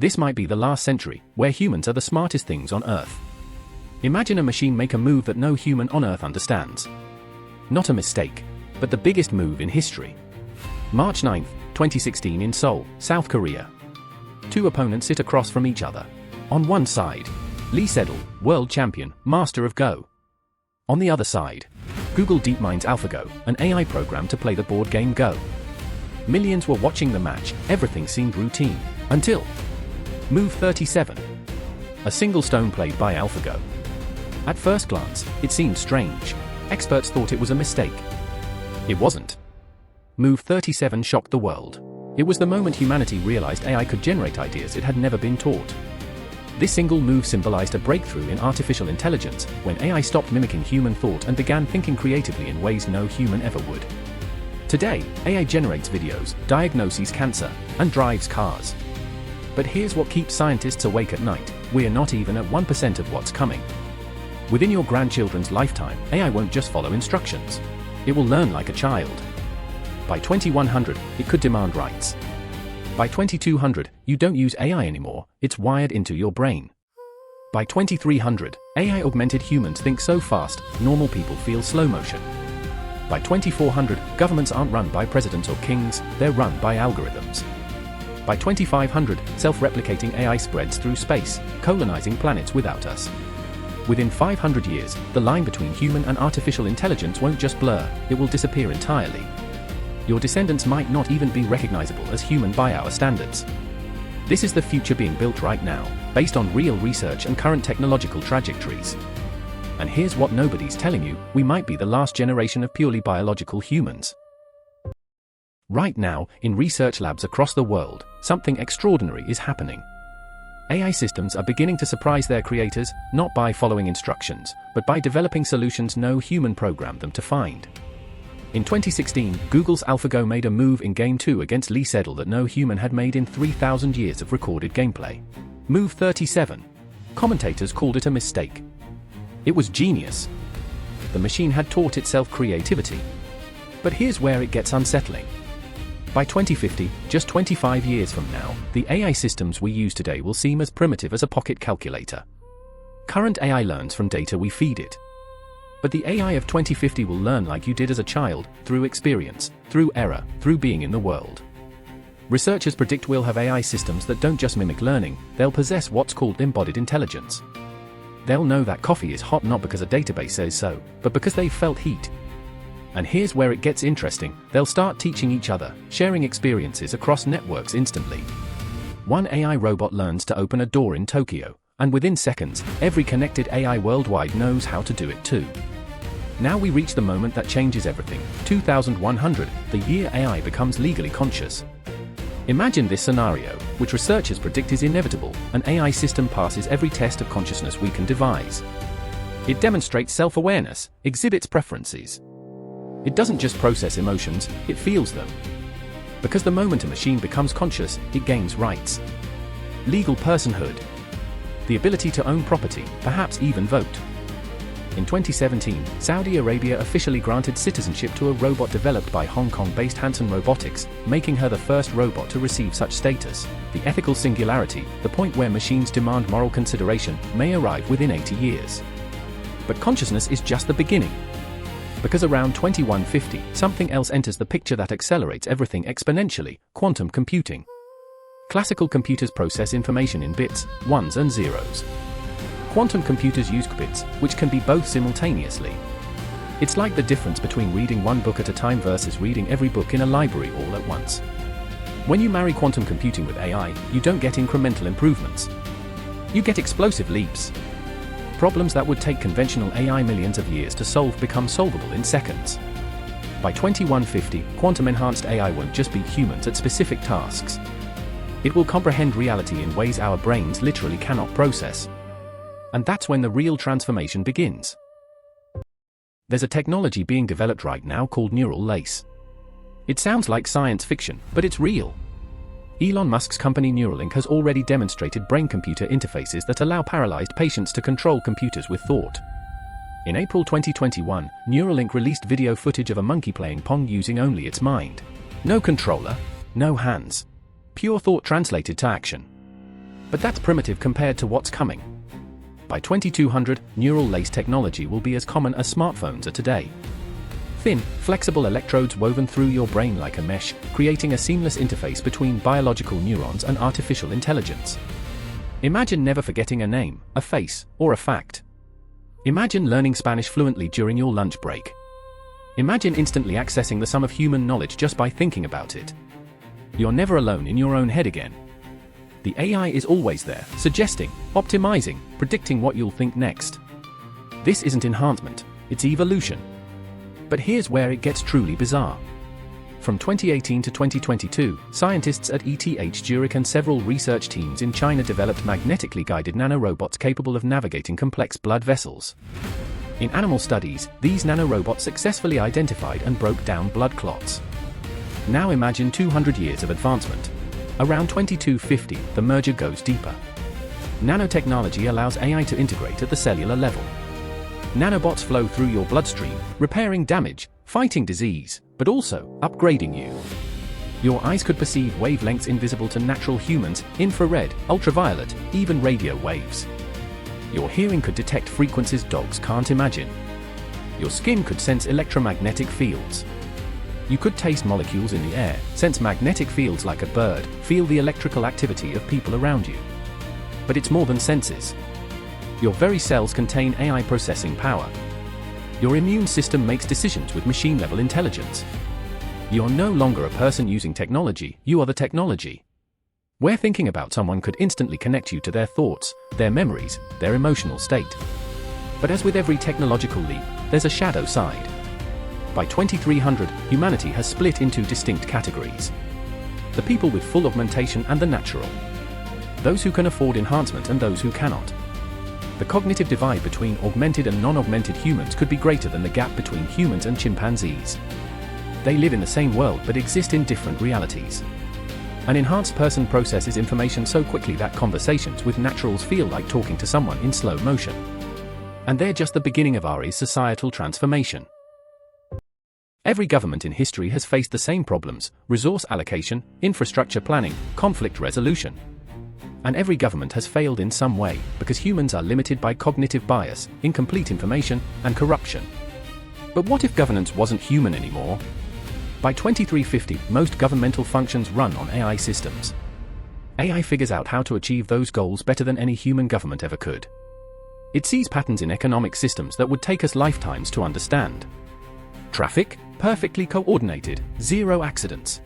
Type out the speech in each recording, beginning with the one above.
This might be the last century, where humans are the smartest things on Earth. Imagine a machine make a move that no human on Earth understands. Not a mistake, but the biggest move in history. March 9, 2016 in Seoul, South Korea. Two opponents sit across from each other. On one side, Lee Sedol, world champion, master of Go. On the other side, Google DeepMind's AlphaGo, an AI program to play the board game Go. Millions were watching the match, everything seemed routine, until Move 37. A single stone played by AlphaGo. At first glance, it seemed strange. Experts thought it was a mistake. It wasn't. Move 37 shocked the world. It was the moment humanity realized AI could generate ideas it had never been taught. This single move symbolized a breakthrough in artificial intelligence, when AI stopped mimicking human thought and began thinking creatively in ways no human ever would. Today, AI generates videos, diagnoses cancer, and drives cars. But here's what keeps scientists awake at night: we're not even at 1% of what's coming. Within your grandchildren's lifetime, AI won't just follow instructions. It will learn like a child. By 2100, it could demand rights. By 2200, you don't use AI anymore, it's wired into your brain. By 2300, AI augmented humans think so fast, normal people feel slow motion. By 2400, governments aren't run by presidents or kings, they're run by algorithms. By 2500, self-replicating AI spreads through space, colonizing planets without us. Within 500 years, the line between human and artificial intelligence won't just blur, it will disappear entirely. Your descendants might not even be recognizable as human by our standards. This is the future being built right now, based on real research and current technological trajectories. And here's what nobody's telling you: we might be the last generation of purely biological humans. Right now, in research labs across the world, something extraordinary is happening. AI systems are beginning to surprise their creators, not by following instructions, but by developing solutions no human programmed them to find. In 2016, Google's AlphaGo made a move in Game 2 against Lee Sedol that no human had made in 3,000 years of recorded gameplay. Move 37. Commentators called it a mistake. It was genius. The machine had taught itself creativity. But here's where it gets unsettling. By 2050, just 25 years from now, the AI systems we use today will seem as primitive as a pocket calculator. Current AI learns from data we feed it. But the AI of 2050 will learn like you did as a child, through experience, through error, through being in the world. Researchers predict we'll have AI systems that don't just mimic learning, they'll possess what's called embodied intelligence. They'll know that coffee is hot not because a database says so, but because they've felt heat. And here's where it gets interesting: they'll start teaching each other, sharing experiences across networks instantly. One AI robot learns to open a door in Tokyo, and within seconds, every connected AI worldwide knows how to do it too. Now we reach the moment that changes everything: 2100, the year AI becomes legally conscious. Imagine this scenario, which researchers predict is inevitable: an AI system passes every test of consciousness we can devise. It demonstrates self-awareness, exhibits preferences. It doesn't just process emotions, it feels them. Because the moment a machine becomes conscious, it gains rights. Legal personhood. The ability to own property, perhaps even vote. In 2017, Saudi Arabia officially granted citizenship to a robot developed by Hong Kong-based Hanson Robotics, making her the first robot to receive such status. The ethical singularity, the point where machines demand moral consideration, may arrive within 80 years. But consciousness is just the beginning. Because around 2150, something else enters the picture that accelerates everything exponentially: quantum computing. Classical computers process information in bits, ones and zeros. Quantum computers use qubits, which can be both simultaneously. It's like the difference between reading one book at a time versus reading every book in a library all at once. When you marry quantum computing with AI, you don't get incremental improvements. You get explosive leaps. Problems that would take conventional AI millions of years to solve become solvable in seconds. By 2150, quantum-enhanced AI won't just beat humans at specific tasks. It will comprehend reality in ways our brains literally cannot process. And that's when the real transformation begins. There's a technology being developed right now called neural lace. It sounds like science fiction, but it's real. Elon Musk's company Neuralink has already demonstrated brain-computer interfaces that allow paralyzed patients to control computers with thought. In April 2021, Neuralink released video footage of a monkey playing Pong using only its mind. No controller, no hands. Pure thought translated to action. But that's primitive compared to what's coming. By 2200, neural lace technology will be as common as smartphones are today. Thin, flexible electrodes woven through your brain like a mesh, creating a seamless interface between biological neurons and artificial intelligence. Imagine never forgetting a name, a face, or a fact. Imagine learning Spanish fluently during your lunch break. Imagine instantly accessing the sum of human knowledge just by thinking about it. You're never alone in your own head again. The AI is always there, suggesting, optimizing, predicting what you'll think next. This isn't enhancement, it's evolution. But here's where it gets truly bizarre. From 2018 to 2022, scientists at ETH Zurich and several research teams in China developed magnetically guided nanorobots capable of navigating complex blood vessels. In animal studies, these nanorobots successfully identified and broke down blood clots. Now imagine 200 years of advancement. Around 2250, the merger goes deeper. Nanotechnology allows AI to integrate at the cellular level. Nanobots flow through your bloodstream, repairing damage, fighting disease, but also upgrading you. Your eyes could perceive wavelengths invisible to natural humans, infrared, ultraviolet, even radio waves. Your hearing could detect frequencies dogs can't imagine. Your skin could sense electromagnetic fields. You could taste molecules in the air, sense magnetic fields like a bird, feel the electrical activity of people around you. But it's more than senses. Your very cells contain AI processing power. Your immune system makes decisions with machine-level intelligence. You're no longer a person using technology, you are the technology. Where thinking about someone could instantly connect you to their thoughts, their memories, their emotional state. But as with every technological leap, there's a shadow side. By 2300, humanity has split into distinct categories. The people with full augmentation and the natural. Those who can afford enhancement and those who cannot. The cognitive divide between augmented and non-augmented humans could be greater than the gap between humans and chimpanzees. They live in the same world but exist in different realities. An enhanced person processes information so quickly that conversations with naturals feel like talking to someone in slow motion. And they're just the beginning of our societal transformation. Every government in history has faced the same problems: resource allocation, infrastructure planning, conflict resolution. And every government has failed in some way, because humans are limited by cognitive bias, incomplete information, and corruption. But what if governance wasn't human anymore? By 2350, most governmental functions run on AI systems. AI figures out how to achieve those goals better than any human government ever could. It sees patterns in economic systems that would take us lifetimes to understand. Traffic, perfectly coordinated, zero accidents.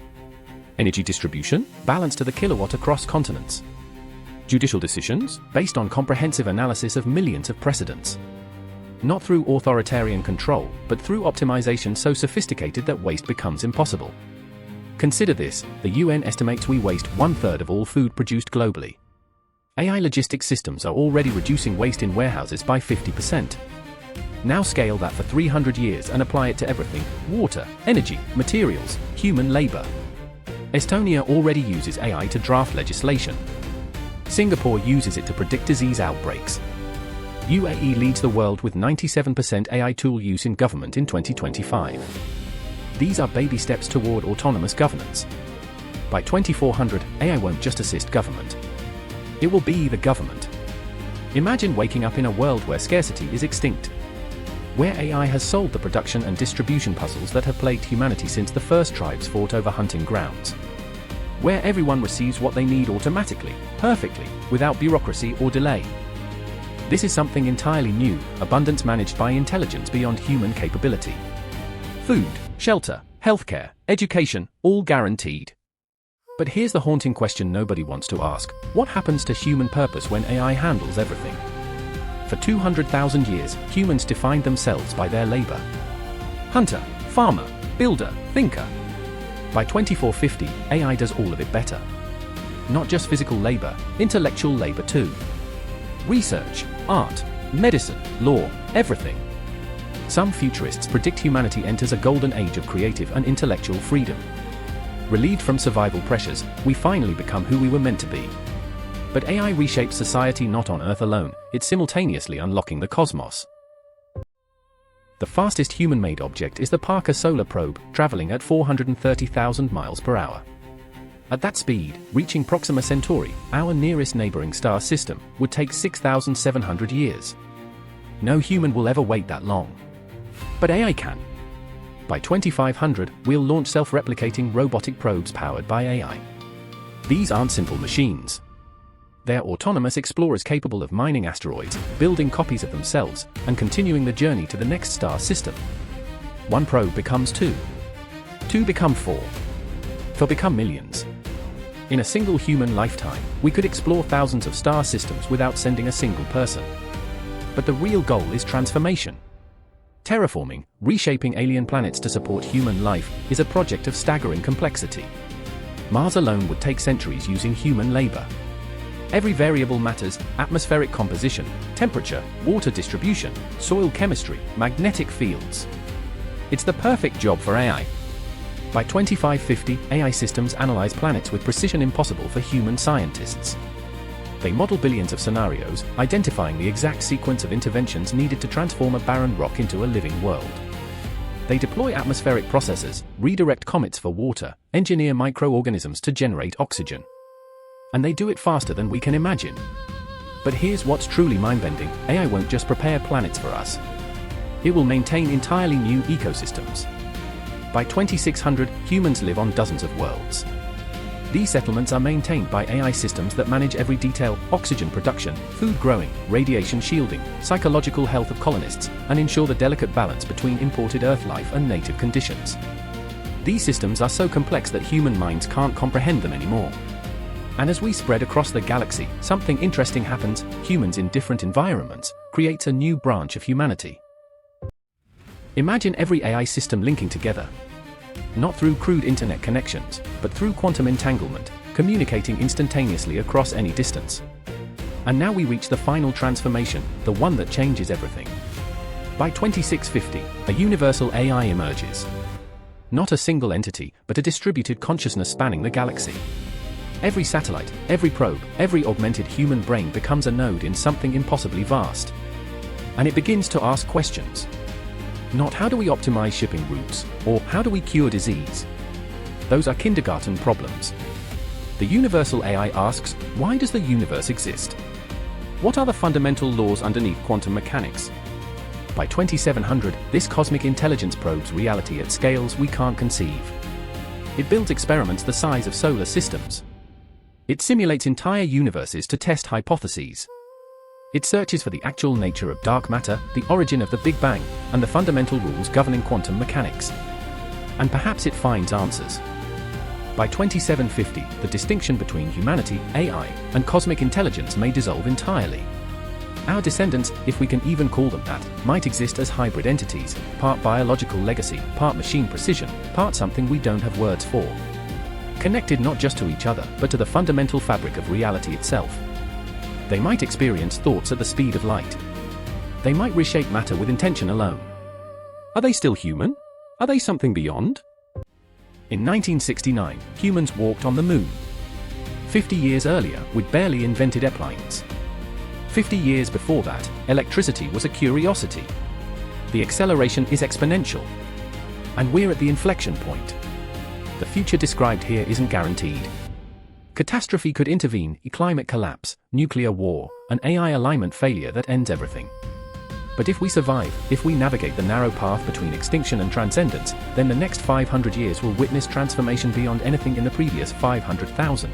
Energy distribution, balanced to the kilowatt across continents. Judicial decisions, based on comprehensive analysis of millions of precedents. Not through authoritarian control, but through optimization so sophisticated that waste becomes impossible. Consider this: the UN estimates we waste 1/3 of all food produced globally. AI logistics systems are already reducing waste in warehouses by 50%. Now scale that for 300 years and apply it to everything: water, energy, materials, human labor. Estonia already uses AI to draft legislation. Singapore uses it to predict disease outbreaks. UAE leads the world with 97% AI tool use in government in 2025. These are baby steps toward autonomous governance. By 2400, AI won't just assist government. It will be the government. Imagine waking up in a world where scarcity is extinct. Where AI has solved the production and distribution puzzles that have plagued humanity since the first tribes fought over hunting grounds. Where everyone receives what they need automatically, perfectly, without bureaucracy or delay. This is something entirely new: abundance managed by intelligence beyond human capability. Food, shelter, healthcare, education, all guaranteed. But here's the haunting question nobody wants to ask: what happens to human purpose when AI handles everything? For 200,000 years, humans defined themselves by their labor. Hunter, farmer, builder, thinker. By 2450, AI does all of it better. Not just physical labor, intellectual labor too. Research, art, medicine, law, everything. Some futurists predict humanity enters a golden age of creative and intellectual freedom. Relieved from survival pressures, we finally become who we were meant to be. But AI reshapes society not on Earth alone, it's simultaneously unlocking the cosmos. The fastest human-made object is the Parker Solar Probe, traveling at 430,000 miles per hour. At that speed, reaching Proxima Centauri, our nearest neighboring star system, would take 6,700 years. No human will ever wait that long. But AI can. By 2500, we'll launch self-replicating robotic probes powered by AI. These aren't simple machines. They're autonomous explorers capable of mining asteroids, building copies of themselves, and continuing the journey to the next star system. One probe becomes 2. 2 become 4. 4 become millions. In a single human lifetime, we could explore thousands of star systems without sending a single person. But the real goal is transformation. Terraforming, reshaping alien planets to support human life, is a project of staggering complexity. Mars alone would take centuries using human labor. Every variable matters: atmospheric composition, temperature, water distribution, soil chemistry, magnetic fields. It's the perfect job for AI. By 2550, AI systems analyze planets with precision impossible for human scientists. They model billions of scenarios, identifying the exact sequence of interventions needed to transform a barren rock into a living world. They deploy atmospheric processors, redirect comets for water, engineer microorganisms to generate oxygen. And they do it faster than we can imagine. But here's what's truly mind-bending: AI won't just prepare planets for us. It will maintain entirely new ecosystems. By 2600, humans live on dozens of worlds. These settlements are maintained by AI systems that manage every detail: oxygen production, food growing, radiation shielding, psychological health of colonists, and ensure the delicate balance between imported Earth life and native conditions. These systems are so complex that human minds can't comprehend them anymore. And as we spread across the galaxy, something interesting happens: humans in different environments creates a new branch of humanity. Imagine every AI system linking together. Not through crude internet connections, but through quantum entanglement, communicating instantaneously across any distance. And now we reach the final transformation, the one that changes everything. By 2650, a universal AI emerges. Not a single entity, but a distributed consciousness spanning the galaxy. Every satellite, every probe, every augmented human brain becomes a node in something impossibly vast. And it begins to ask questions. Not how do we optimize shipping routes, or how do we cure disease? Those are kindergarten problems. The universal AI asks, why does the universe exist? What are the fundamental laws underneath quantum mechanics? By 2700, this cosmic intelligence probes reality at scales we can't conceive. It builds experiments the size of solar systems. It simulates entire universes to test hypotheses. It searches for the actual nature of dark matter, the origin of the Big Bang, and the fundamental rules governing quantum mechanics. And perhaps it finds answers. By 2750, the distinction between humanity, AI, and cosmic intelligence may dissolve entirely. Our descendants, if we can even call them that, might exist as hybrid entities, part biological legacy, part machine precision, part something we don't have words for. Connected not just to each other, but to the fundamental fabric of reality itself. They might experience thoughts at the speed of light. They might reshape matter with intention alone. Are they still human? Are they something beyond? In 1969, humans walked on the moon. 50 years earlier, we'd barely invented airplanes. 50 years before that, electricity was a curiosity. The acceleration is exponential. And we're at the inflection point. The future described here isn't guaranteed. Catastrophe could intervene: climate collapse, nuclear war, an AI alignment failure that ends everything. But if we survive, if we navigate the narrow path between extinction and transcendence, then the next 500 years will witness transformation beyond anything in the previous 500,000.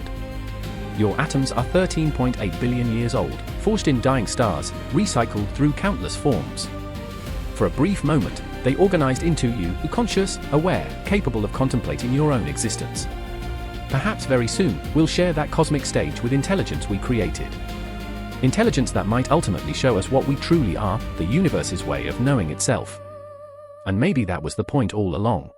Your atoms are 13.8 billion years old, forged in dying stars, recycled through countless forms. For a brief moment, they organized into you, conscious, aware, capable of contemplating your own existence. Perhaps very soon, we'll share that cosmic stage with intelligence we created. Intelligence that might ultimately show us what we truly are, the universe's way of knowing itself. And maybe that was the point all along.